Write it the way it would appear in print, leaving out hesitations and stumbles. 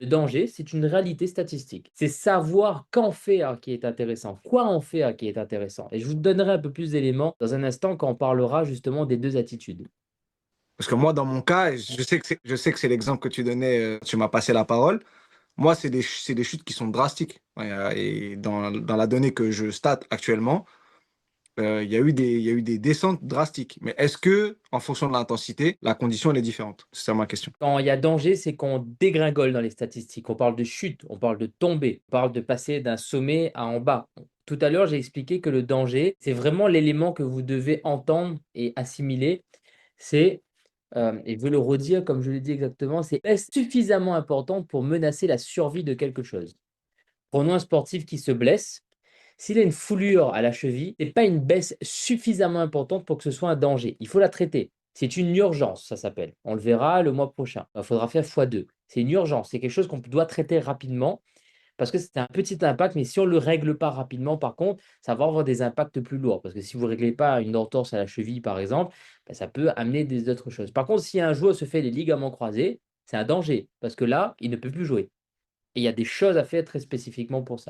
Le danger, c'est une réalité statistique. C'est savoir qu'en faire qui est intéressant, quoi en faire qui est intéressant. Et je vous donnerai un peu plus d'éléments dans un instant quand on parlera justement des 2 attitudes. Parce que moi, dans mon cas, je sais que c'est l'exemple que tu donnais, tu m'as passé la parole. Moi, c'est des chutes qui sont drastiques. Ouais, et dans la donnée que je state actuellement, il y a eu des descentes drastiques. Mais est-ce que, en fonction de l'intensité, la condition elle est différente? C'est ça ma question. Quand il y a danger, c'est qu'on dégringole dans les statistiques. On parle de chute, on parle de tomber, on parle de passer d'un sommet à en bas. Tout à l'heure, j'ai expliqué que le danger, c'est vraiment l'élément que vous devez entendre et assimiler. C'est, et je vais le redire comme je l'ai dit exactement, c'est est suffisamment important pour menacer la survie de quelque chose. Prenons un sportif qui se blesse. S'il a une foulure à la cheville, c'est pas une baisse suffisamment importante pour que ce soit un danger. Il faut la traiter. C'est une urgence, ça s'appelle. On le verra le mois prochain. Il faudra faire x2. C'est une urgence. C'est quelque chose qu'on doit traiter rapidement parce que c'est un petit impact, mais si on ne le règle pas rapidement, par contre, ça va avoir des impacts plus lourds. Parce que si vous ne réglez pas une entorse à la cheville, par exemple, ben, ça peut amener des autres choses. Par contre, si un joueur se fait des ligaments croisés, c'est un danger parce que là, il ne peut plus jouer. Et il y a des choses à faire très spécifiquement pour ça.